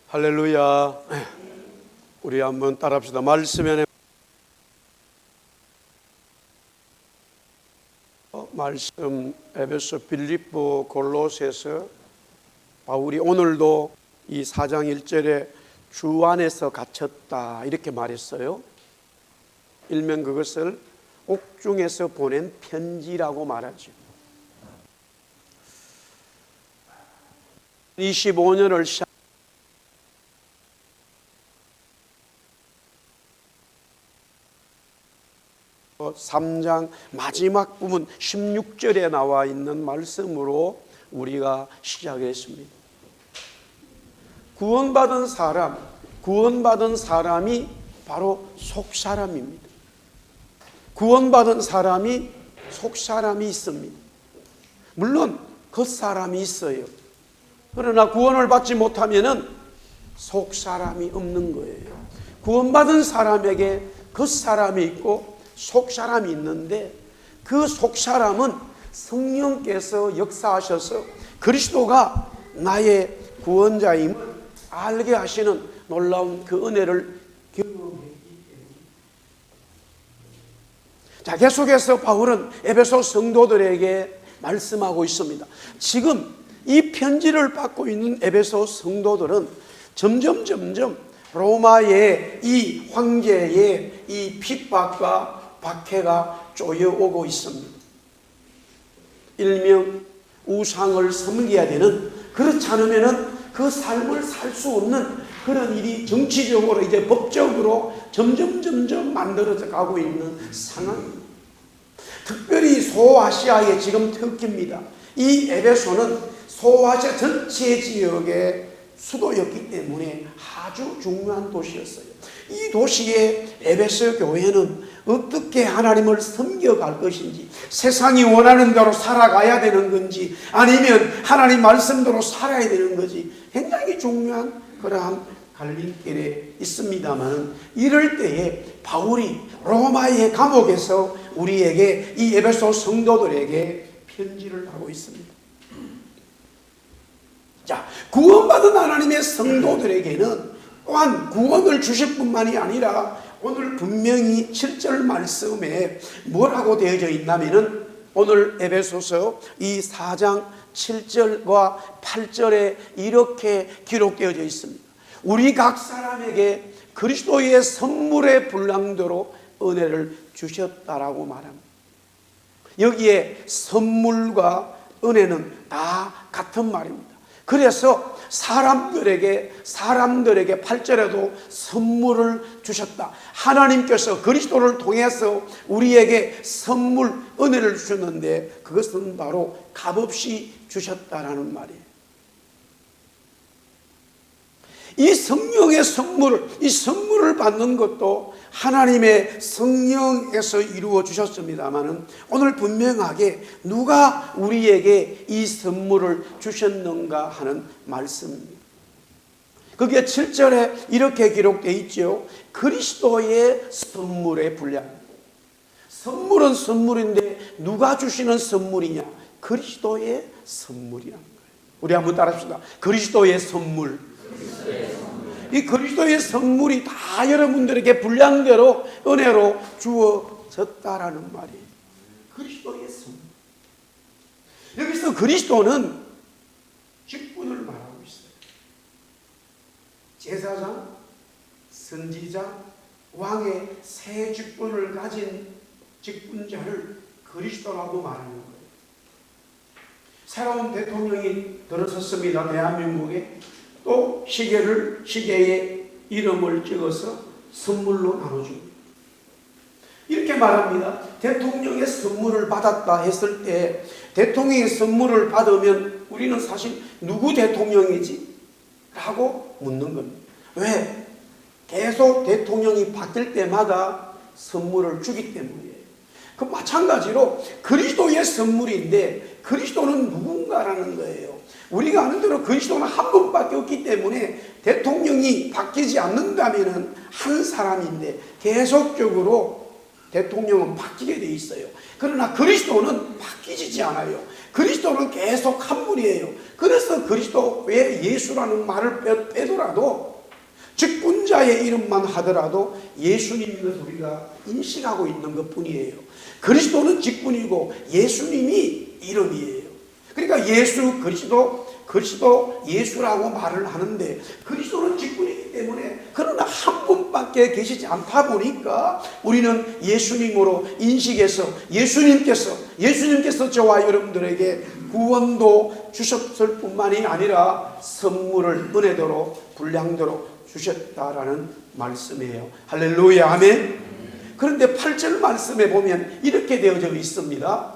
할렐루야. 우리 한번 따라합시다. 말씀 에베소, 빌립보, 골로새서. 바울이 오늘도 이 4장 1절에 주 안에서 갇혔다 이렇게 말했어요. 일명 그것을 옥중에서 보낸 편지라고 말하죠. 25년을 시작 3장 마지막 부분 16절에 나와 있는 말씀으로 우리가 시작했습니다. 구원받은 사람이 바로 속사람입니다. 구원받은 사람이 속사람이 있습니다. 물론 겉사람이 있어요. 그러나 구원을 받지 못하면은 속사람이 없는 거예요. 구원받은 사람에게 겉사람이 있고 속사람이 있는데, 그 속사람은 성령께서 역사하셔서 그리스도가 나의 구원자임을 알게 하시는 놀라운 그 은혜를 경험했기 때문에. 자, 계속해서 바울은 에베소 성도들에게 말씀하고 있습니다. 지금 이 편지를 받고 있는 에베소 성도들은 점점 로마의 이 황제의 이 핍박과 박해가 쪼여오고 있습니다. 일명 우상을 섬겨야 되는, 그렇지 않으면 그 삶을 살 수 없는 그런 일이 정치적으로 이제 법적으로 점점 만들어져 가고 있는 상황입니다. 특별히 소아시아의 지금 특기입니다. 이 에베소는 소아시아 전체 지역의 수도였기 때문에 아주 중요한 도시였어요. 이 도시의 에베소 교회는 어떻게 하나님을 섬겨갈 것인지, 세상이 원하는 대로 살아가야 되는 건지 아니면 하나님 말씀대로 살아야 되는 건지 굉장히 중요한 그러한 갈림길에 있습니다만, 이럴 때에 바울이 로마의 감옥에서 우리에게, 이 에베소 성도들에게 편지를 하고 있습니다. 자, 구원받은 하나님의 성도들에게는 또한 구원을 주실 뿐만이 아니라 오늘 분명히 7절 말씀에 뭐라고 되어져 있냐면은, 오늘 에베소서 이 4장 7절과 8절에 이렇게 기록되어져 있습니다. 우리 각 사람에게 그리스도의 선물의 분량대로 은혜를 주셨다라고 말합니다. 여기에 선물과 은혜는 다 같은 말입니다. 그래서 사람들에게 8절에도 선물을 주셨다. 하나님께서 그리스도를 통해서 우리에게 선물, 은혜를 주셨는데 그것은 바로 값없이 주셨다라는 말이에요. 이 성령의 선물을, 이 선물을 받는 것도 하나님의 성령에서 이루어 주셨습니다마는, 오늘 분명하게 누가 우리에게 이 선물을 주셨는가 하는 말씀입니다. 거기에 7절에 이렇게 기록되어 있죠. 그리스도의 선물의 분량. 선물은 선물인데 누가 주시는 선물이냐? 그리스도의 선물이라는 거예요. 우리 한번 따라합시다. 그리스도의 선물. 이 그리스도의 선물이 다 여러분들에게 분량대로 은혜로 주어졌다라는 말이에요. 그리스도의 선물. 여기서 그리스도는 직분을 말하고 있어요. 제사장, 선지자, 왕의 세 직분을 가진 직분자를 그리스도라고 말하는 거예요. 새로운 대통령이 들어섰습니다. 대한민국에. 또 시계에 이름을 찍어서 선물로 나눠줍니다. 이렇게 말합니다. 대통령의 선물을 받았다 했을 때, 대통령의 선물을 받으면 우리는 사실 누구 대통령이지? 라고 묻는 겁니다. 왜? 계속 대통령이 바뀔 때마다 선물을 주기 때문이에요. 그 마찬가지로 그리스도의 선물인데 그리스도는 누군가라는 거예요. 우리가 아는 대로 그리스도는 한 분밖에 없기 때문에 대통령이 바뀌지 않는다면 한 사람인데 계속적으로 대통령은 바뀌게 돼 있어요. 그러나 그리스도는 바뀌지 않아요. 그리스도는 계속 한 분이에요. 그래서 그리스도의 예수라는 말을 빼더라도 직분자의 이름만 하더라도 예수님인 것을 우리가 인식하고 있는 것 뿐이에요. 그리스도는 직분이고 예수님이 이름이에요. 그러니까 예수, 그리스도 예수라고 말을 하는데 그리스도는 직분이기 때문에 그러나 한 분밖에 계시지 않다 보니까 우리는 예수님으로 인식해서 예수님께서 저와 여러분들에게 구원도 주셨을 뿐만이 아니라 선물을 은혜대로 분량대로 주셨다라는 말씀이에요. 할렐루야, 아멘. 그런데 8절 말씀에 보면 이렇게 되어져 있습니다.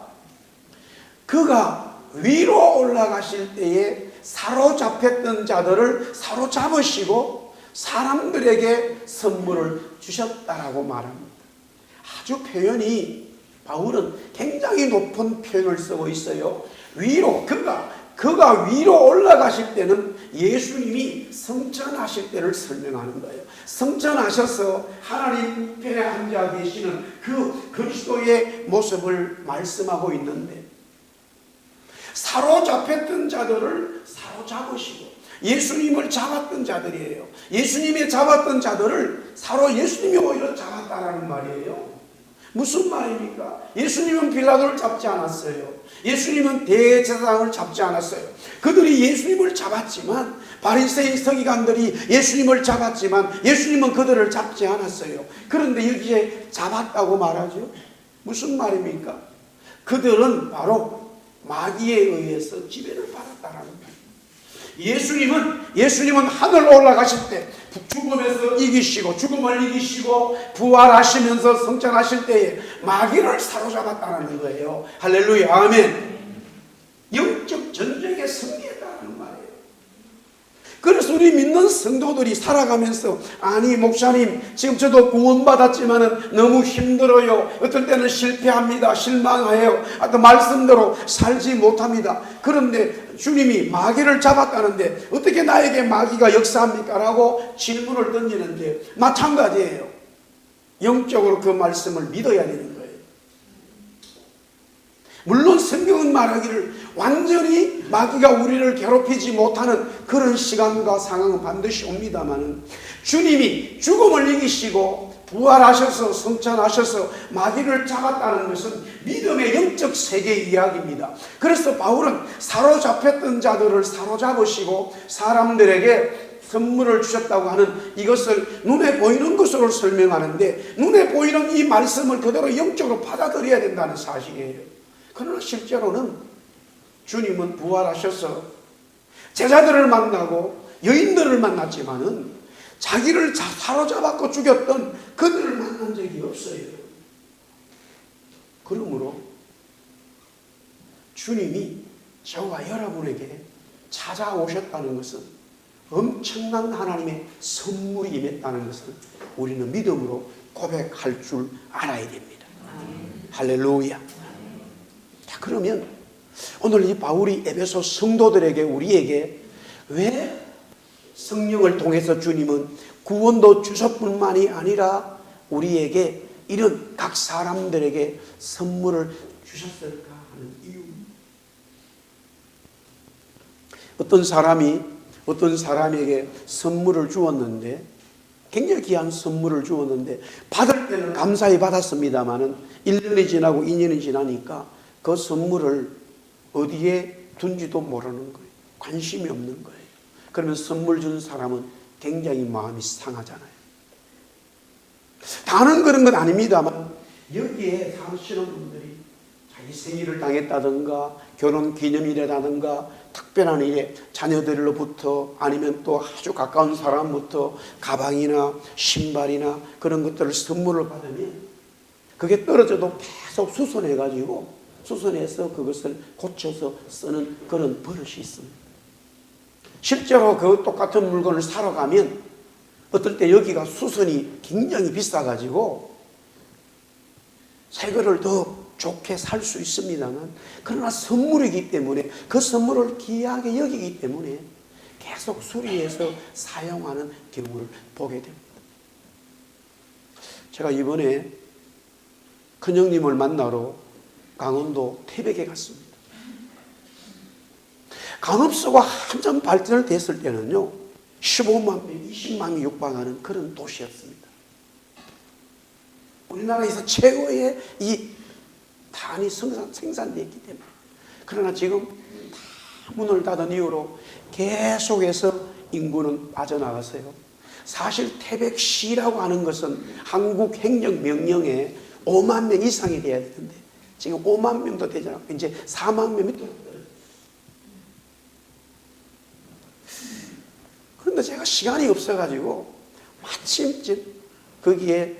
그가 위로 올라가실 때에 사로잡혔던 자들을 사로잡으시고 사람들에게 선물을 주셨다라고 말합니다. 아주 표현이 바울은 굉장히 높은 표현을 쓰고 있어요. 위로, 그가 위로 올라가실 때는 예수님이 성천하실 때를 설명하는 거예요. 성천하셔서 하나님 우편에 앉아 계시는 그 그리스도의 모습을 말씀하고 있는데 사로잡혔던 자들을 사로잡으시고 예수님을 잡았던 자들이에요. 예수님이 잡았던 자들을 예수님이 오히려 잡았다라는 말이에요. 무슨 말입니까? 예수님은 빌라도를 잡지 않았어요. 예수님은 대제사장을 잡지 않았어요. 그들이 예수님을 잡았지만 바리새인 서기관들이 예수님을 잡았지만 예수님은 그들을 잡지 않았어요. 그런데 여기에 잡았다고 말하죠. 무슨 말입니까? 그들은 바로 마귀에 의해서 지배를 받았다라는 거예요. 예수님은 하늘 올라가실 때 죽음을 이기시고 부활하시면서 성천하실 때에 마귀를 사로잡았다는 거예요. 할렐루야, 아멘. 영적 전쟁에 승리했다는 말이에요. 그래서 우리 믿는 성도들이 살아가면서 아니 목사님 지금 저도 구원받았지만 너무 힘들어요. 어떨 때는 실패합니다. 실망해요. 어떤 말씀대로 살지 못합니다. 그런데 주님이 마귀를 잡았다는데 어떻게 나에게 마귀가 역사합니까? 라고 질문을 던지는데 마찬가지예요. 영적으로 그 말씀을 믿어야 되는 거예요. 물론 성경은 말하기를 완전히 마귀가 우리를 괴롭히지 못하는 그런 시간과 상황은 반드시 옵니다만 주님이 죽음을 이기시고 부활하셔서 성천하셔서 마귀를 잡았다는 것은 믿음의 영적 세계의 이야기입니다. 그래서 바울은 사로잡혔던 자들을 사로잡으시고 사람들에게 선물을 주셨다고 하는 이것을 눈에 보이는 것으로 설명하는데 눈에 보이는 이 말씀을 그대로 영적으로 받아들여야 된다는 사실이에요. 그러나 실제로는 주님은 부활하셔서 제자들을 만나고 여인들을 만났지만은 자기를 사로잡았고 죽였던 그들을 만난 적이 없어요. 그러므로 주님이 저와 여러분에게 찾아오셨다는 것은 엄청난 하나님의 선물이 임했다는 것을 우리는 믿음으로 고백할 줄 알아야 됩니다. 할렐루야. 자, 그러면 오늘 이 바울이 에베소 성도들에게 우리에게 왜 성령을 통해서 주님은 구원도 주셨뿐만이 아니라 우리에게 이런 각 사람들에게 선물을 주셨을까 하는 이유. 어떤 사람에게 선물을 주었는데 굉장히 귀한 선물을 주었는데 받을 때는 감사히 받았습니다마는 1년이 지나고 2년이 지나니까 그 선물을 어디에 둔지도 모르는 거예요. 관심이 없는 거예요. 그러면 선물 준 사람은 굉장히 마음이 상하잖아요. 다는 그런 건 아닙니다만 여기에 사시는 분들이 자기 생일을 당했다든가 결혼 기념일이라든가 특별한 일에 자녀들로부터 아니면 또 아주 가까운 사람부터 가방이나 신발이나 그런 것들을 선물을 받으면 그게 떨어져도 계속 수선해서 그것을 고쳐서 쓰는 그런 버릇이 있습니다. 실제로 그 똑같은 물건을 사러 가면 어떨 때 여기가 수선이 굉장히 비싸가지고 새 거를 더 좋게 살 수 있습니다만 그러나 선물이기 때문에 그 선물을 귀하게 여기기 때문에 계속 수리해서 사용하는 경우를 보게 됩니다. 제가 이번에 큰형님을 만나러 강원도 태백에 갔습니다. 강업소가 한참 발전을 됐을 때는요 15만 명, 20만 명 육박하는 그런 도시였습니다. 우리나라에서 최고의 이 탄이 생산되었기 때문에. 그러나 지금 다 문을 닫은 이후로 계속해서 인구는 빠져나갔어요. 사실 태백시라고 하는 것은 한국 행정명령에 5만 명 이상이 돼야 되는데 지금 5만 명도 되지 않고 이제 4만 명 밑으로 떨어졌어요. 그런데 제가 시간이 없어가지고 마침 거기에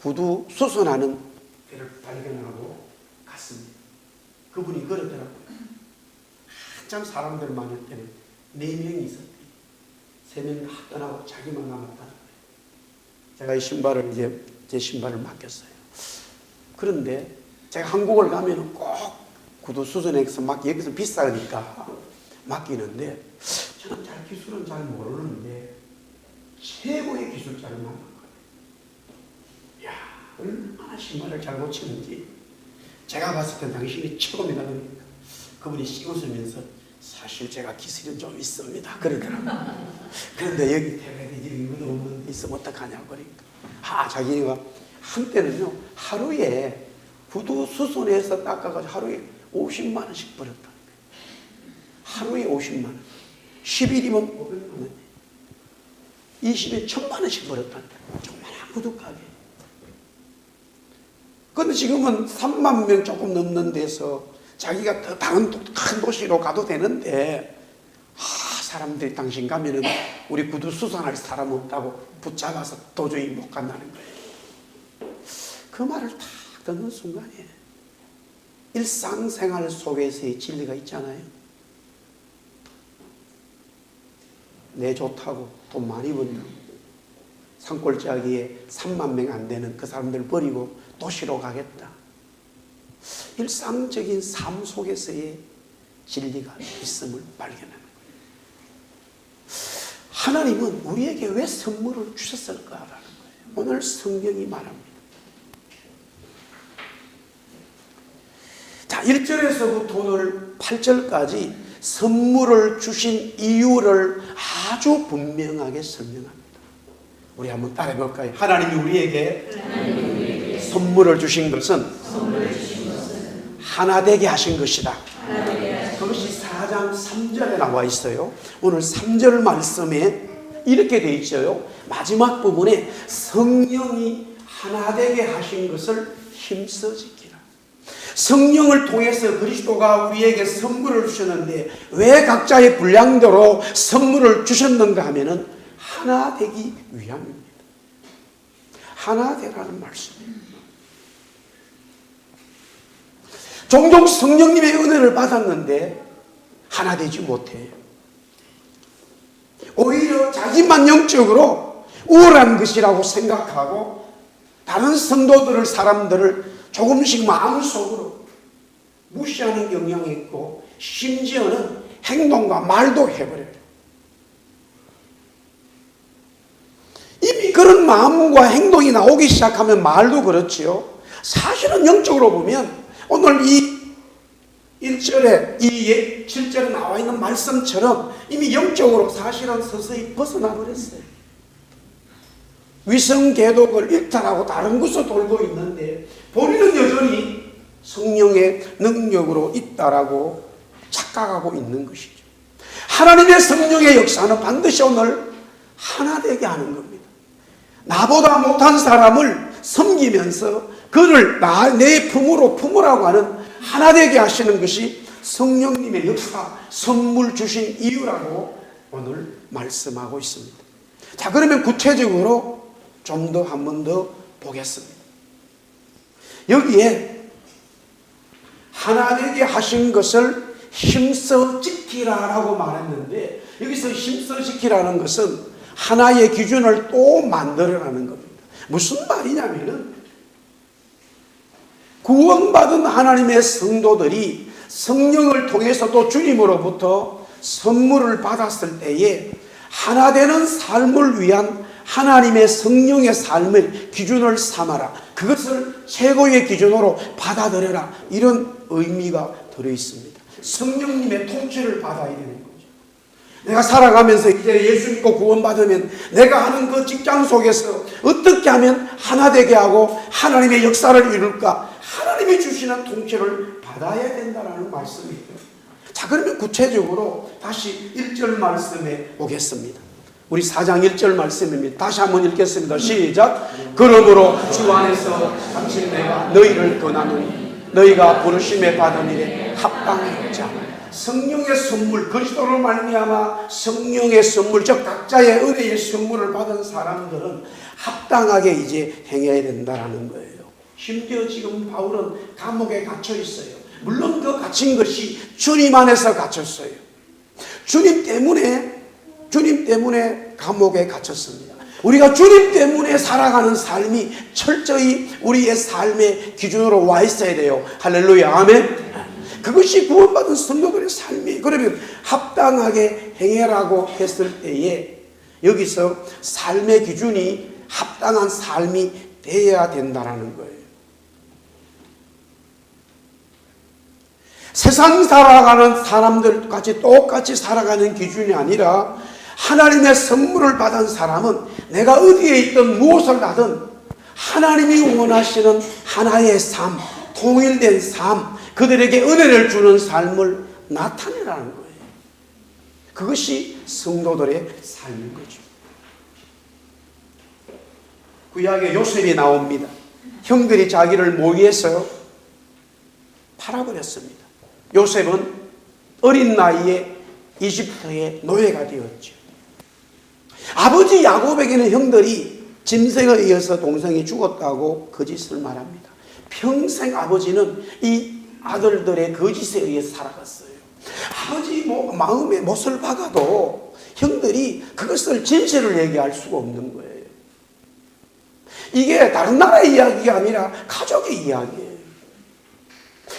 구두 수선하는 배를 발견하고 갔습니다. 그분이 그러더라고요. 한참 사람들 많을 때는 4명이 있었대요. 3명이 다 떠나고 자기만 남았다는 거예요. 제가 이 신발을 이제 제 신발을 맡겼어요. 그런데 제가 한국을 가면 꼭 구두 수선해서 여기서 비싸니까 맡기는데 저는 기술은 잘 모르는데 최고의 기술자를 만난 거예요. 이야, 얼마나 신발을 잘 고치는지. 제가 봤을 땐 당신이 처음이다 그러니까 그분이 씌웃으면서 사실 제가 기술이 좀 있습니다 그러더라고요. 그런데 여기 태백에 이런 것도 없는 데 있으면 어떡하냐고 그러니까 자기가 한때는요 하루에 구두 수선해서 닦아가지고 하루에 50만 원씩 벌었다. 하루에 50만 원. 10일이면 500만 원. 20일 1000만 원씩 벌었다. 조그마한 구두 가게. 그런데 지금은 3만 명 조금 넘는 데서 자기가 더 다른 큰 도시로 가도 되는데 사람들이 당신 가면은 우리 구두 수선할 사람 없다고 붙잡아서 도저히 못 간다는 거예요. 그 말을 딱 듣는 순간에 일상생활 속에서의 진리가 있잖아요. 내 좋다고 돈 많이 번다고 산골짜기에 3만 명 안 되는 그 사람들 버리고 도시로 가겠다. 일상적인 삶 속에서의 진리가 있음을 발견하는 거예요. 하나님은 우리에게 왜 선물을 주셨을까라는 거예요. 오늘 성경이 말합니다. 자, 1절에서부터 오늘 8절까지 선물을 주신 이유를 아주 분명하게 설명합니다. 우리 한번 따라해 볼까요? 하나님이 우리에게 선물을 주신 것은 하나 되게 하신 것이다. 그것이 4장 3절에 나와 있어요. 오늘 3절 말씀에 이렇게 되어 있어요. 마지막 부분에 성령이 하나 되게 하신 것을 힘써 지키라. 성령을 통해서 그리스도가 우리에게 선물을 주셨는데 왜 각자의 분량대로 선물을 주셨는가 하면은 하나 되기 위함입니다. 하나 되라는 말씀이에요. 종종 성령님의 은혜를 받았는데 하나 되지 못해요. 오히려 자기만 영적으로 우월한 것이라고 생각하고 다른 성도들을 사람들을 조금씩 마음속으로 무시하는 경향이 있고 심지어는 행동과 말도 해버려요. 이미 그런 마음과 행동이 나오기 시작하면 말도 그렇지요. 사실은 영적으로 보면 오늘 이 1절에 이 7절에 나와 있는 말씀처럼 이미 영적으로 사실은 서서히 벗어나 버렸어요. 위성계독을 일탈하고 다른 곳으로 돌고 있는데 본인은 여전히 성령의 능력으로 있다라고 착각하고 있는 것이죠. 하나님의 성령의 역사는 반드시 오늘 하나 되게 하는 겁니다. 나보다 못한 사람을 섬기면서 그를 내 품으로 품으라고 하는 하나 되게 하시는 것이 성령님의 역사, 선물 주신 이유라고 오늘 말씀하고 있습니다. 자, 그러면 구체적으로 좀 더 한 번 더 보겠습니다. 여기에 하나 되게 하신 것을 힘써 지키라라고 말했는데 여기서 힘써 지키라는 것은 하나의 기준을 또 만들어라는 겁니다. 무슨 말이냐면은 구원받은 하나님의 성도들이 성령을 통해서 또 주님으로부터 선물을 받았을 때에 하나 되는 삶을 위한 하나님의 성령의 삶을 기준을 삼아라. 그것을 최고의 기준으로 받아들여라. 이런 의미가 들어있습니다. 성령님의 통치를 받아야 되는 거죠. 내가 살아가면서 이제 예수 믿고 구원받으면 내가 하는 그 직장 속에서 어떻게 하면 하나 되게 하고 하나님의 역사를 이룰까? 하나님이 주시는 통치를 받아야 된다는 말씀이에요. 자, 그러면 구체적으로 다시 1절 말씀에 오겠습니다. 우리 4장 1절 말씀입니다. 다시 한번 읽겠습니다. 시작. 그러므로 주 안에서 당신 내가 너희를 권하노니 너희가 부르심에 받은 일에 합당한 자. 성령의 선물, 그리스도로 말미암아 성령의 선물, 즉 각자의 은혜의 선물을 받은 사람들은 합당하게 이제 행해야 된다는 거예요. 심지어 지금 바울은 감옥에 갇혀 있어요. 물론 그 갇힌 것이 주님 안에서 갇혔어요. 주님 때문에 감옥에 갇혔습니다. 우리가 주님 때문에 살아가는 삶이 철저히 우리의 삶의 기준으로 와 있어야 돼요. 할렐루야, 아멘. 그것이 구원받은 성도들의 삶이에요. 그러면 합당하게 행해라고 했을 때에 여기서 삶의 기준이 합당한 삶이 되어야 된다는 거예요. 세상 살아가는 사람들같이 똑같이 살아가는 기준이 아니라 하나님의 선물을 받은 사람은 내가 어디에 있든 무엇을 하든 하나님이 원하시는 하나의 삶, 통일된 삶, 그들에게 은혜를 주는 삶을 나타내라는 거예요. 그것이 성도들의 삶인 거죠. 구약에 요셉이 나옵니다. 형들이 자기를 모의해서 팔아버렸습니다. 요셉은 어린 나이에 이집트의 노예가 되었죠. 아버지 야곱에게는 형들이 짐승에 의해서 동생이 죽었다고 거짓을 말합니다. 평생 아버지는 이 아들들의 거짓에 의해서 살아갔어요. 아버지 마음에 못을 박아도 형들이 그것을 진실을 얘기할 수가 없는 거예요. 이게 다른 나라의 이야기가 아니라 가족의 이야기예요.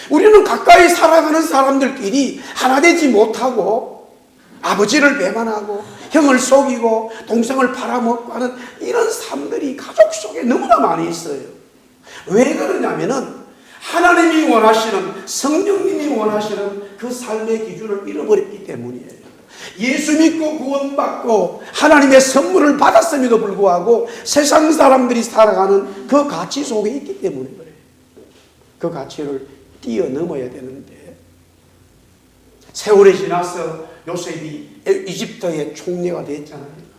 우리는 가까이 살아가는 사람들끼리 하나 되지 못하고 아버지를 배반하고 형을 속이고 동생을 팔아먹고 하는 이런 삶들이 가족 속에 너무나 많이 있어요. 왜 그러냐면은 하나님이 원하시는, 성령님이 원하시는 그 삶의 기준을 잃어버렸기 때문이에요. 예수 믿고 구원받고 하나님의 선물을 받았음에도 불구하고 세상 사람들이 살아가는 그 가치 속에 있기 때문에 그래요. 그 가치를 뛰어넘어야 되는데 세월이 지나서 요셉이 이집트의 총리가 됐잖아요.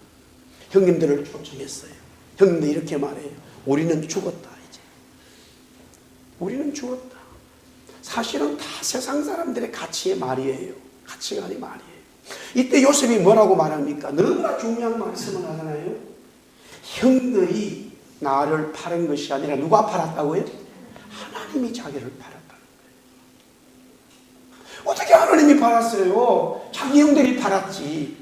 형님들을 초청했어요. 형님들 이렇게 말해요. 우리는 죽었다. 우리는 죽었다. 사실은 다 세상 사람들의 가치의 말이에요. 가치관의 말이에요. 이때 요셉이 뭐라고 말합니까? 너무나 중요한 말씀을 하잖아요. 형들이 나를 팔은 것이 아니라 누가 팔았다고요? 하나님이 자기를 팔았다는 거예요. 어떻게 하나님이 팔았어요? 자기 형들이 팔았지.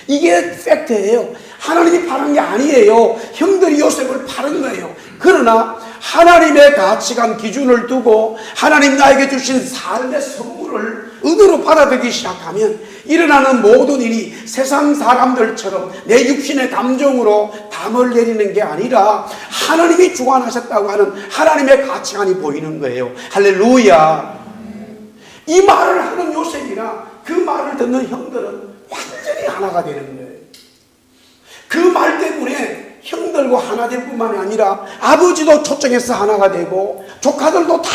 이게 팩트예요. 하나님이 팔은 게 아니에요. 형들이 요셉을 팔은 거예요. 그러나 하나님의 가치관 기준을 두고 하나님 나에게 주신 삶의 선물을 은혜로 받아들이기 시작하면 일어나는 모든 일이 세상 사람들처럼 내 육신의 감정으로 담을 내리는 게 아니라 하나님이 주관하셨다고 하는 하나님의 가치관이 보이는 거예요. 할렐루야. 이 말을 하는 요셉이나 그 말을 듣는 형들은 완전히 하나가 되는 거예요. 그 말 때문에 형들과 하나 될 뿐만이 아니라 아버지도 초청해서 하나가 되고 조카들도 다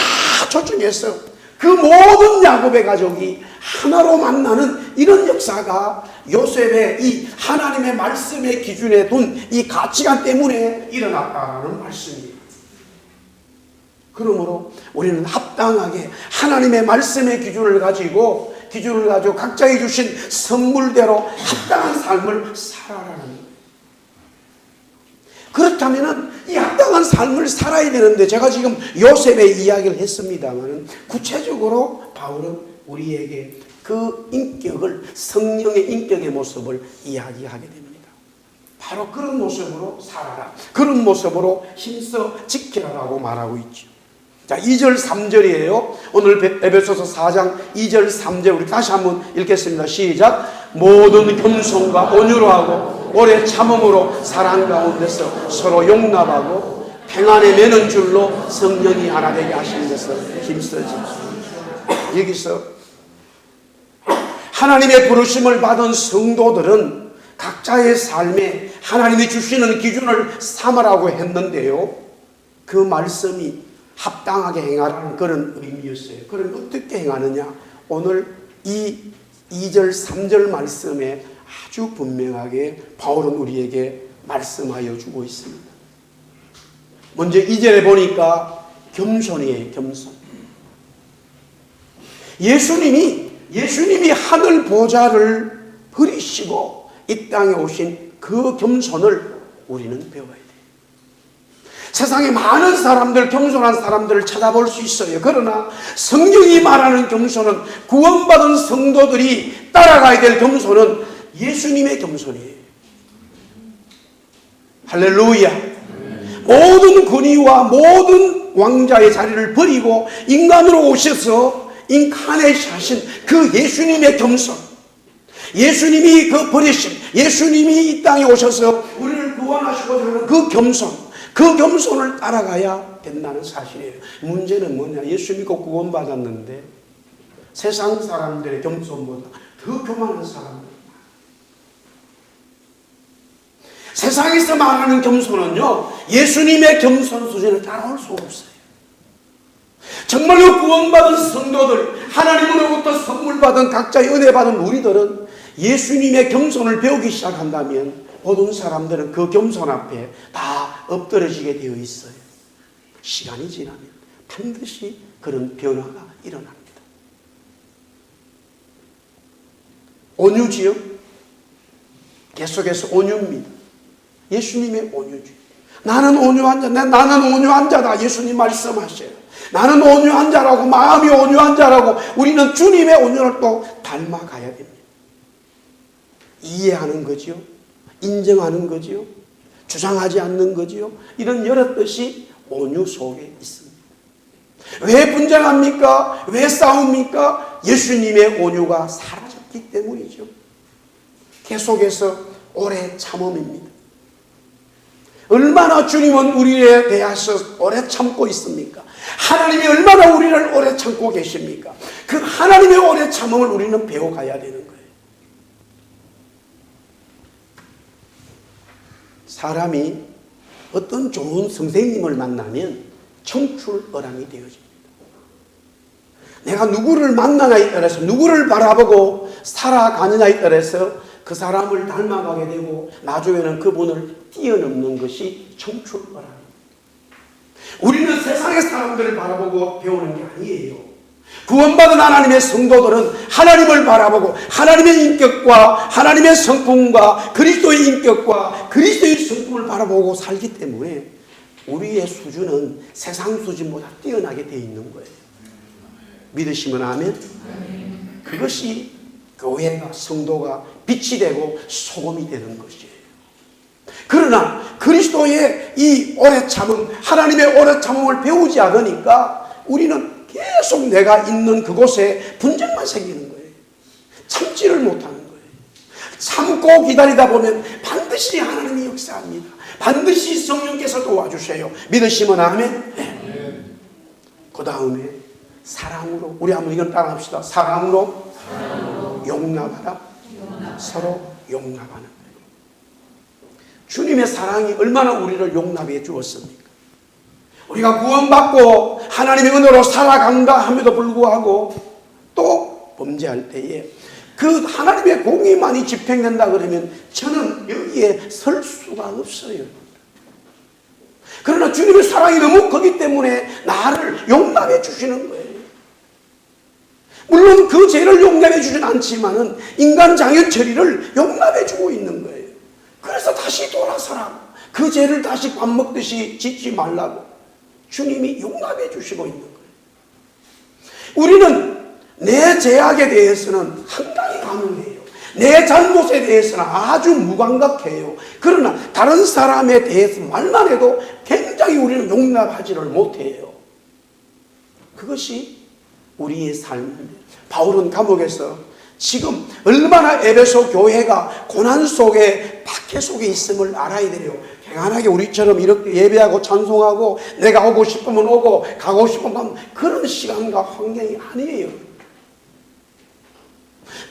초청해서 그 모든 야곱의 가족이 하나로 만나는 이런 역사가 요셉의 이 하나님의 말씀의 기준에 둔 이 가치관 때문에 일어났다는 말씀입니다. 그러므로 우리는 합당하게 하나님의 말씀의 기준을 가지고 각자에 주신 선물대로 합당한 삶을 살아라는 거예요. 그렇다면 이 합당한 삶을 살아야 되는데 제가 지금 요셉의 이야기를 했습니다만 구체적으로 바울은 우리에게 그 인격을, 성령의 인격의 모습을 이야기하게 됩니다. 바로 그런 모습으로 살아라, 그런 모습으로 힘써 지키라라고 말하고 있죠. 자, 2절 3절이에요. 오늘 에베소서 4장 2절 3절 우리 다시 한번 읽겠습니다. 시작. 모든 겸손과 온유로 하고 오래 참음으로 사랑 가운데서 서로 용납하고 평안에 매는 줄로 성령이 하나 되게 하시는 것을 힘쓰지. 여기서 하나님의 부르심을 받은 성도들은 각자의 삶에 하나님이 주시는 기준을 삼으라고 했는데요, 그 말씀이 합당하게 행하라는 그런 의미였어요. 그럼 어떻게 행하느냐? 오늘 이 2절 3절 말씀에 아주 분명하게 바울은 우리에게 말씀하여 주고 있습니다. 먼저 2절에 보니까 겸손이에요. 겸손. 예수님이 하늘 보좌를 버리시고 이 땅에 오신 그 겸손을 우리는 배워야 돼요. 세상에 많은 사람들, 겸손한 사람들을 찾아볼 수 있어요. 그러나 성경이 말하는 겸손은, 구원받은 성도들이 따라가야 될 겸손은 예수님의 겸손이에요. 할렐루야. 모든 권위와 모든 왕자의 자리를 버리고 인간으로 오셔서 인카네이션 하신 그 예수님의 겸손, 예수님이 그 버리심, 예수님이 이 땅에 오셔서 우리를 구원하시고자 하는 그 겸손, 그 겸손을 따라가야 된다는 사실이에요. 문제는 뭐냐? 예수 믿고 구원받았는데 세상 사람들의 겸손보다 더 교만한 사람들. 세상에서 말하는 겸손은요, 예수님의 겸손 수준을 따라올 수 없어요. 정말로 구원받은 성도들, 하나님으로부터 선물 받은 각자의 은혜 받은 우리들은 예수님의 겸손을 배우기 시작한다면 모든 사람들은 그 겸손 앞에 다 엎드러지게 되어 있어요. 시간이 지나면 반드시 그런 변화가 일어납니다. 온유지요? 계속해서 온유입니다. 예수님의 온유지. 나는 온유한 자, 나는 온유한 자다. 예수님 말씀하셔요. 나는 온유한 자라고, 마음이 온유한 자라고 우리는 주님의 온유를 또 닮아가야 됩니다. 이해하는 거지요. 인정하는 거지요. 주장하지 않는 거지요. 이런 여러 뜻이 온유 속에 있습니다. 왜 분쟁합니까? 왜 싸웁니까? 예수님의 온유가 사라졌기 때문이죠. 계속해서 오래 참음입니다. 얼마나 주님은 우리에 대해서 오래 참고 있습니까? 하나님이 얼마나 우리를 오래 참고 계십니까? 그 하나님의 오래 참음을 우리는 배워가야 되는 거예요. 사람이 어떤 좋은 선생님을 만나면 청출어랑이 되어집니다. 내가 누구를 만나냐에 따라서, 누구를 바라보고 살아가느냐에 따라서 그 사람을 닮아가게 되고 나중에는 그분을 뛰어넘는 것이 청출어랑입니다. 우리는 세상의 사람들을 바라보고 배우는 게 아니에요. 구원받은 하나님의 성도들은 하나님을 바라보고 하나님의 인격과 하나님의 성품과 그리스도의 인격과 그리스도의 성품을 바라보고 살기 때문에 우리의 수준은 세상 수준보다 뛰어나게 되어 있는 거예요. 믿으시면 아멘? 그것이 교회가, 성도가 빛이 되고 소금이 되는 것이에요. 그러나 그리스도의 이 오래 참음, 하나님의 오래 참음을 배우지 않으니까 우리는 계속 내가 있는 그곳에 분쟁만 생기는 거예요. 참지를 못하는 거예요. 참고 기다리다 보면 반드시 하나님이 역사합니다. 반드시 성령께서 도와주세요. 믿으시면 아멘? 네. 그 다음에 사랑으로, 우리 한번 이건 따라합시다. 사랑으로 용납하라. 서로 용납하는 거예요. 주님의 사랑이 얼마나 우리를 용납해 주었습니까? 우리가 구원받고 하나님의 은혜로 살아간다 함에도 불구하고 또 범죄할 때에 그 하나님의 공의만이 집행된다 그러면 저는 여기에 설 수가 없어요. 그러나 주님의 사랑이 너무 크기 때문에 나를 용납해 주시는 거예요. 물론 그 죄를 용납해 주진 않지만은 인간 장애 처리를 용납해 주고 있는 거예요. 그래서 다시 돌아서라. 그 죄를 다시 밥 먹듯이 짓지 말라고 주님이 용납해 주시고 있는 거예요. 우리는 내 죄악에 대해서는 한가히 가능해요. 내 잘못에 대해서는 아주 무감각해요. 그러나 다른 사람에 대해서 말만 해도 굉장히 우리는 용납하지를 못해요. 그것이 우리의 삶입니다. 바울은 감옥에서 지금 얼마나 에베소 교회가 고난 속에, 박해 속에 있음을 알아야 돼요. 평안하게 우리처럼 이렇게 예배하고 찬송하고 내가 오고 싶으면 오고 가고 싶으면 가면 그런 시간과 환경이 아니에요.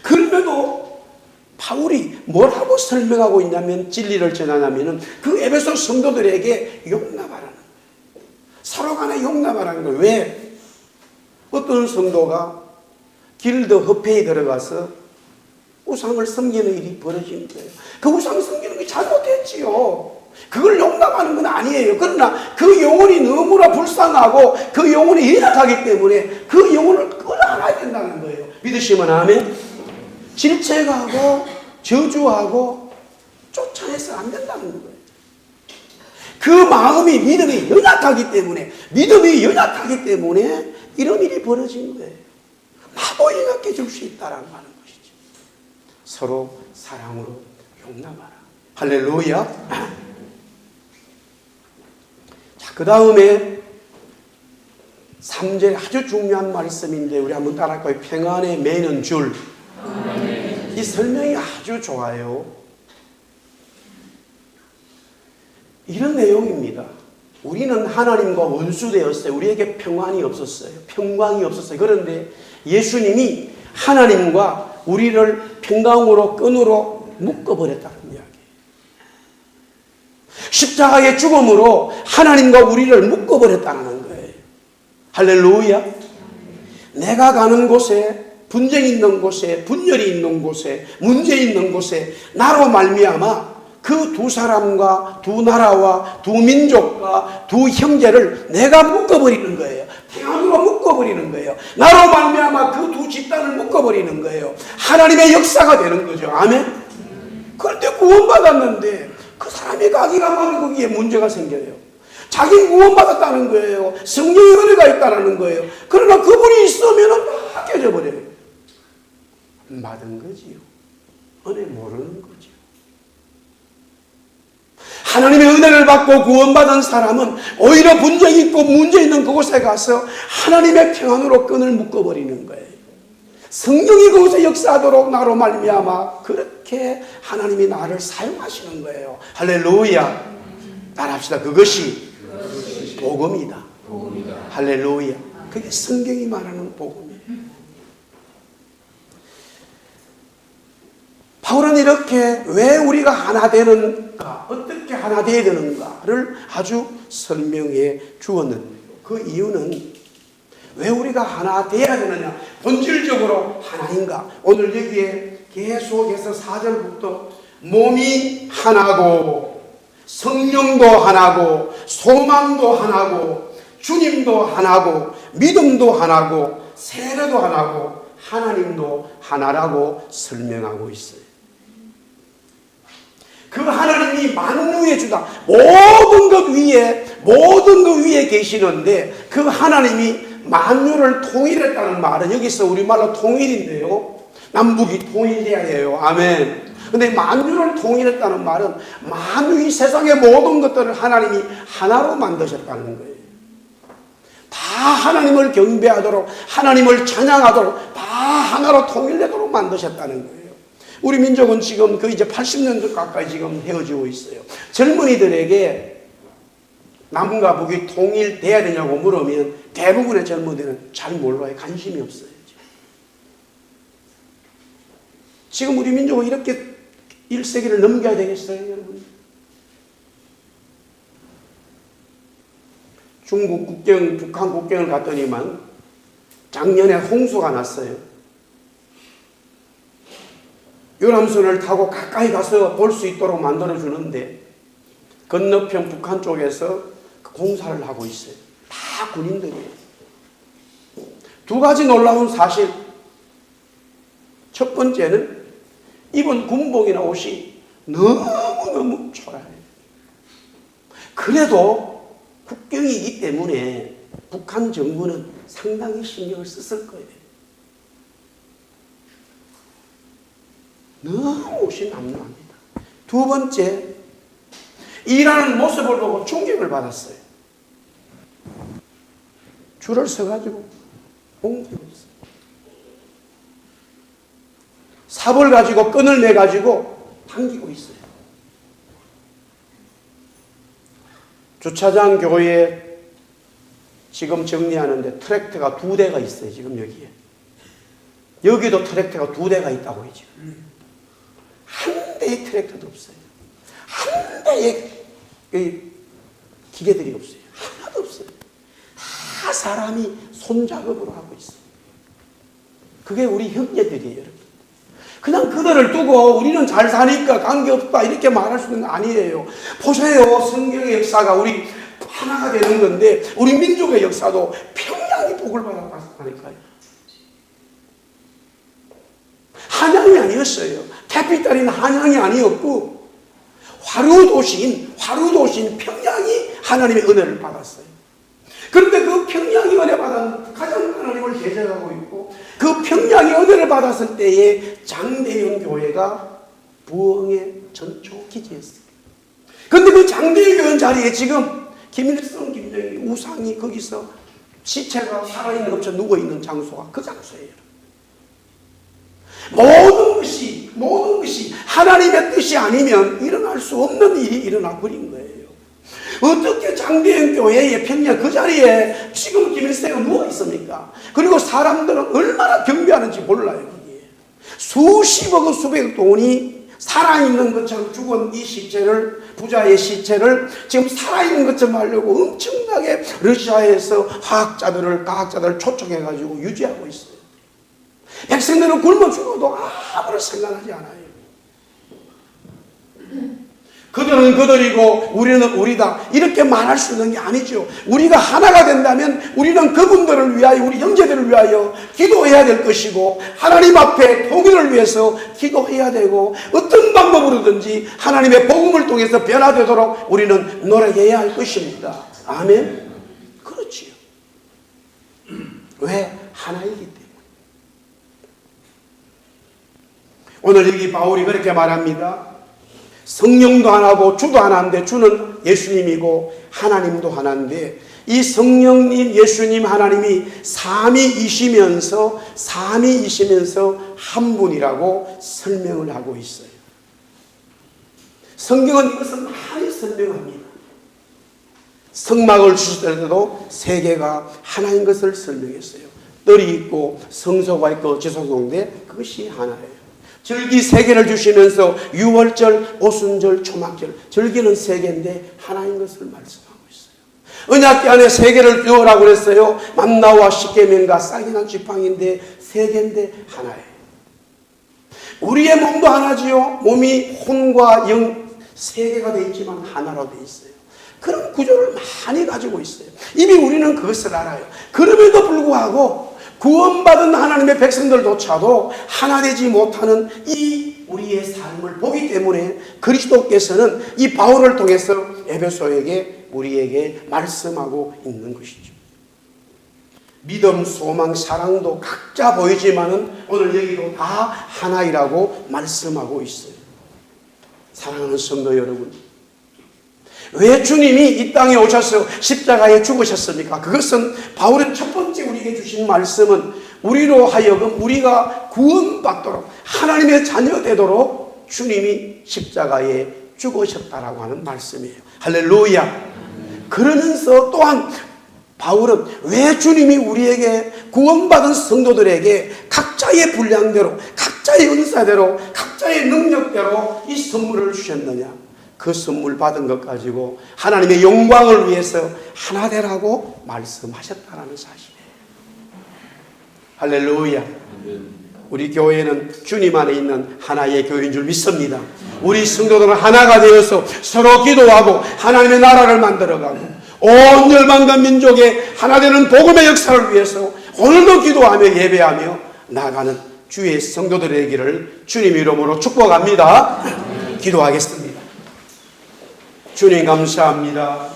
그럼에도 바울이 뭐라고 설명하고 있냐면, 진리를 전하냐면은 그 에베소 성도들에게 용납하라는 거예요. 서로 간에 용납하라는 거예요. 왜? 어떤 성도가 길드 협회에 들어가서 우상을 섬기는 일이 벌어진 거예요. 그 우상 섬기는 게 잘못했지요. 그걸 용납하는 건 아니에요. 그러나 그 영혼이 너무나 불쌍하고 그 영혼이 연약하기 때문에 그 영혼을 끌어안아야 된다는 거예요. 믿으시면 아멘. 질책하고 저주하고 쫓아내서 안 된다는 거예요. 그 마음이 믿음이 연약하기 때문에 이런 일이 벌어진 거예요. 나도 연약해질 수 있다라는 것이죠. 서로 사랑으로 용납하라. 할렐루야. 자, 그 다음에 3절 아주 중요한 말씀인데 우리 한번 따라할까요? 평안에 매는 줄. 이 설명이 아주 좋아요. 이런 내용입니다. 우리는 하나님과 원수되었어요. 우리에게 평안이 없었어요. 평강이 없었어요. 그런데 예수님이 하나님과 우리를 평강으로 끈으로 묶어버렸다는 이야기예요. 십자가의 죽음으로 하나님과 우리를 묶어버렸다는 거예요. 할렐루야. 내가 가는 곳에, 분쟁 있는 곳에, 분열이 있는 곳에, 문제 있는 곳에 나로 말미암아 그 두 사람과 두 나라와 두 민족과 두 형제를 내가 묶어버리는 거예요. 평안으로 묶어버리는 거예요. 나로 말미암아 그 두 집단을 묶어버리는 거예요. 하나님의 역사가 되는 거죠. 아멘. 그럴 때 구원받았는데 그 사람이 가기가 바로 거기에 문제가 생겨요. 자기는 구원받았다는 거예요. 성령의 은혜가 있다는 거예요. 그러나 그분이 있으면 다 깨져버려요. 안 받은 거지요. 은혜 모르는 거지요. 하나님의 은혜를 받고 구원받은 사람은 오히려 분쟁이 있고 문제 있는 그곳에 가서 하나님의 평안으로 끈을 묶어버리는 거예요. 성령이 그곳에 역사하도록 나로 말미암아 그렇게 하나님이 나를 사용하시는 거예요. 할렐루야. 따라합시다. 그것이 복음이다. 할렐루야. 그게 성경이 말하는 복음이에요. 바울은 이렇게 왜 우리가 하나 되는가, 어떻게 하나 되어야 되는가를 아주 설명해 주었는데, 그 이유는 왜 우리가 하나 되어야 되느냐, 본질적으로 하나인가. 오늘 여기에 계속해서 4절부터 몸이 하나고 성령도 하나고 소망도 하나고 주님도 하나고 믿음도 하나고 세례도 하나고 하나님도 하나라고 설명하고 있어요. 그 하나님이 만유의 주다. 모든 것 위에 계시는데 그 하나님이 만유를 통일했다는 말은 여기서 우리말로 통일인데요. 남북이 통일돼야 해요. 아멘. 근데 만유를 통일했다는 말은 만유, 이 세상의 모든 것들을 하나님이 하나로 만드셨다는 거예요. 다 하나님을 경배하도록, 하나님을 찬양하도록 다 하나로 통일되도록 만드셨다는 거예요. 우리 민족은 지금 그 이제 80년 가까이 지금 헤어지고 있어요. 젊은이들에게 남과 북이 통일돼야 되냐고 물으면 대부분의 젊은이들은 잘 몰라요. 관심이 없어요. 지금 우리 민족은 이렇게 1세기를 넘겨야 되겠어요, 여러분? 중국 국경, 북한 국경을 갔더니만 작년에 홍수가 났어요. 유람선을 타고 가까이 가서 볼 수 있도록 만들어주는데 건너편 북한 쪽에서 공사를 하고 있어요. 다 군인들이에요. 두 가지 놀라운 사실. 첫 번째는 입은 군복이나 옷이 너무너무 초라해요. 그래도 국경이기 때문에 북한 정부는 상당히 신경을 썼을 거예요. 너무 옷이 남루합니다. 두 번째, 일하는 모습을 보고 충격을 받았어요. 줄을 서가지고 옮기고 있어요. 삽을 가지고 끈을 매가지고 당기고 있어요. 주차장 교회 지금 정리하는데 트랙터가 2대가 있어요. 지금 여기에. 여기도 트랙터가 2대가 있다고 해요. 한 대의 트랙터도 없어요. 한 대의 기계들이 없어요. 하나도 없어요. 다 사람이 손작업으로 하고 있어요. 그게 우리 형제들이에요, 여러분. 그냥 그들을 두고 우리는 잘 사니까 관계없다 이렇게 말할 수 있는 거 아니에요. 보세요. 성경의 역사가 우리 하나가 되는 건데 우리 민족의 역사도 평양이 복을 받았다니까요. 한양이 아니었어요. 캐피탈인 한양이 아니었고 화루도시인 평양이 하나님의 은혜를 받았어요. 그런데 그 평양이 은혜 받은 가장 하나님을 대적하고 있고 그 평양이 은혜를 받았을 때에 장대영 교회가 부흥의 전초 기지였어요. 그런데 그 장대영 교회 자리에 지금 김일성, 김정일 우상이 거기서 시체가 살아있는 것처럼 누워있는 장소가 그 장소예요. 모든 것이 하나님의 뜻이 아니면 일어날 수 없는 일이 일어나 버린 거예요. 어떻게 장대영 교회의 평양 그 자리에 지금 김일성이 누워 있습니까? 그리고 사람들은 얼마나 경배하는지 몰라요. 거기에 수십억 수백억 돈이 살아있는 것처럼 죽은 이 시체를, 부자의 시체를 지금 살아있는 것처럼 하려고 엄청나게 러시아에서 과학자들을 초청해가지고 유지하고 있어요. 백성들은 굶어 죽어도 아무런 상관하지 않아요. 그들은 그들이고 우리는 우리다 이렇게 말할 수 있는 게 아니죠. 우리가 하나가 된다면 우리는 그분들을 위하여, 우리 형제들을 위하여 기도해야 될 것이고 하나님 앞에 통일을 위해서 기도해야 되고 어떤 방법으로든지 하나님의 복음을 통해서 변화되도록 우리는 노력해야 할 것입니다. 아멘? 그렇지요. 왜? 하나이기 때문에. 오늘 여기 바울이 그렇게 말합니다. 성령도 하나고 주도 하나인데 주는 예수님이고 하나님도 하나인데 이 성령님, 예수님, 하나님이 삼위이시면서 한 분이라고 설명을 하고 있어요. 성경은 이것을 많이 설명합니다. 성막을 주실 때도 세계가 하나인 것을 설명했어요. 뜰이 있고 성소가 있고 지성소인데 그것이 하나예요. 절기 3개를 주시면서 유월절, 오순절, 초막절 절기는 3개인데 하나인 것을 말씀하고 있어요. 언약궤 안에 3개를 넣으라고 그랬어요. 만나와 십계명과 싹이난 지팡이인데 3개인데 하나예요. 우리의 몸도 하나지요. 몸이 혼과 영 3개가 되어 있지만 하나로 되어 있어요. 그런 구조를 많이 가지고 있어요. 이미 우리는 그것을 알아요. 그럼에도 불구하고 구원받은 하나님의 백성들조차도 하나 되지 못하는 이 우리의 삶을 보기 때문에 그리스도께서는 이 바울을 통해서 에베소에게 우리에게 말씀하고 있는 것이죠. 믿음, 소망, 사랑도 각자 보이지만은 오늘 여기도 다 하나이라고 말씀하고 있어요. 사랑하는 성도 여러분, 왜 주님이 이 땅에 오셔서 십자가에 죽으셨습니까? 그것은 바울의 첫 번째 우리에게 주신 말씀은 우리로 하여금 우리가 구원받도록 하나님의 자녀 되도록 주님이 십자가에 죽으셨다라고 하는 말씀이에요. 할렐루야. 그러면서 또한 바울은 왜 주님이 우리에게 구원받은 성도들에게 각자의 분량대로 각자의 은사대로 각자의 능력대로 이 선물을 주셨느냐? 그 선물 받은 것 가지고 하나님의 영광을 위해서 하나 되라고 말씀하셨다는 사실이에요. 할렐루야. 우리 교회는 주님 안에 있는 하나의 교회인 줄 믿습니다. 우리 성도들은 하나가 되어서 서로 기도하고 하나님의 나라를 만들어가고 온 열방과 민족의 하나 되는 복음의 역사를 위해서 오늘도 기도하며 예배하며 나아가는 주의 성도들이 되기를 주님 이름으로 축복합니다. 기도하겠습니다. 주님 감사합니다.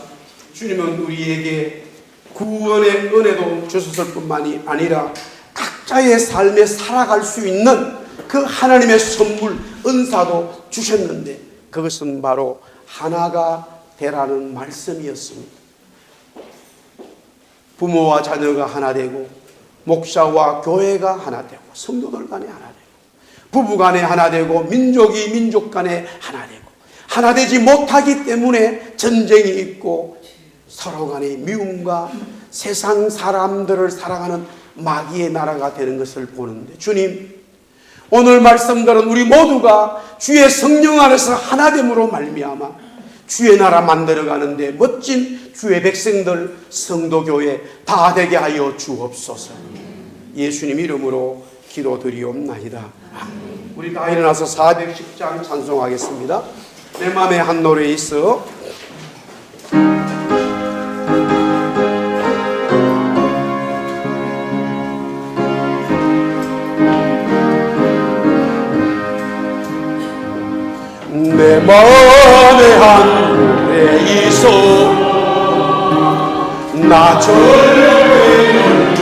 주님은 우리에게 구원의 은혜도 주셨을 뿐만이 아니라 각자의 삶에 살아갈 수 있는 그 하나님의 선물, 은사도 주셨는데 그것은 바로 하나가 되라는 말씀이었습니다. 부모와 자녀가 하나 되고 목사와 교회가 하나 되고 성도들 간에 하나 되고 부부 간에 하나 되고 민족이 민족 간에 하나 되고 하나 되지 못하기 때문에 전쟁이 있고 서로 간의 미움과 세상 사람들을 살아가는 마귀의 나라가 되는 것을 보는데, 주님, 오늘 말씀 들은 우리 모두가 주의 성령 안에서 하나됨으로 말미암아 주의 나라 만들어가는데 멋진 주의 백성들, 성도교회 다 되게 하여 주옵소서. 예수님 이름으로 기도드리옵나이다. 우리 다 일어나서 410장 찬송하겠습니다. 내 맘에 한 노래 있어. 내 맘에 한 노래 있어. 나 절대는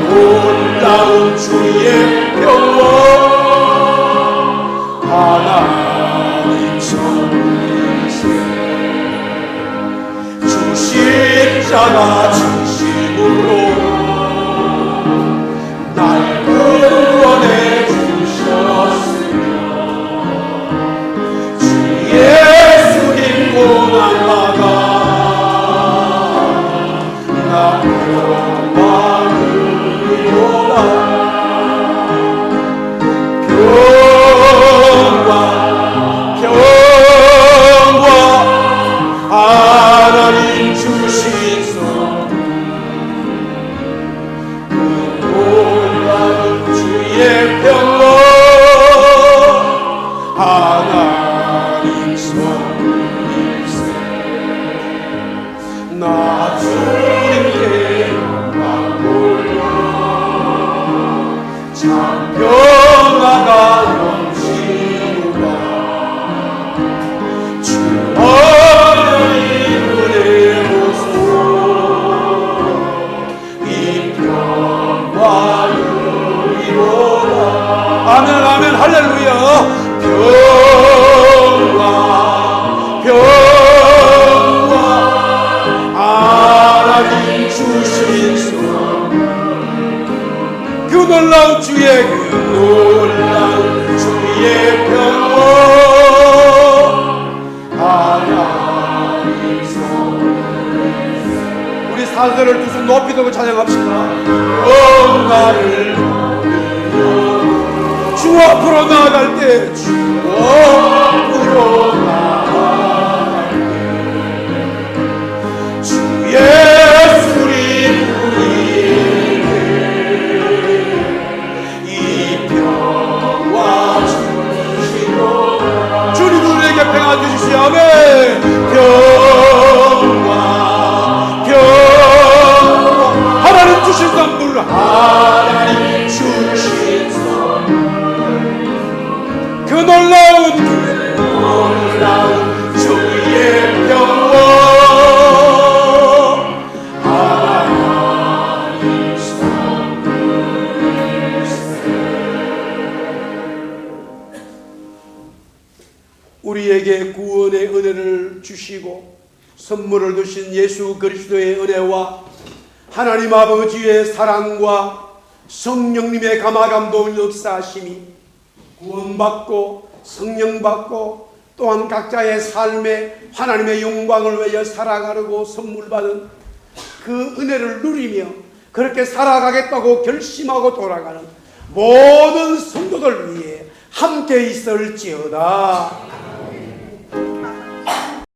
놀라운 주의 평화 하나님 성령이세. 주 십자가 진심으로 날 구원해 주셨으며 주 예수 믿고 날마다 나 하나님 주신 그 놀라운 주의 평화 하나님 성령이세. 나 주님께 영광 돌려 참 평화가 넘치노라. 아멘, 아멘, 할렐루야. 평화, 평화, 하나님 주신 그 놀라운 주의 평화 하나님 성. 우리 사절을 두 손 높이 들고 찬양합시다. 평화를 주 앞으로 나아갈 때, 주 앞으로 나아갈 때 주 예수님 우리에게 이 평화 주시고. 주님 우리에게 평화 주시시. 아멘. 평화, 평화, 하나님 주신 선물, 하나님 주신 그 놀라운 주의 평화 하나님 성령이세. 우리에게 구원의 은혜를 주시고 선물을 주신 예수 그리스도의 은혜와 하나님 아버지의 사랑과 성령님의 감화감동 역사하심이 구원받고 성령받고 또한 각자의 삶에 하나님의 영광을 위하여 살아가려고 선물받은 그 은혜를 누리며 그렇게 살아가겠다고 결심하고 돌아가는 모든 성도들 위해 함께 있을지어다.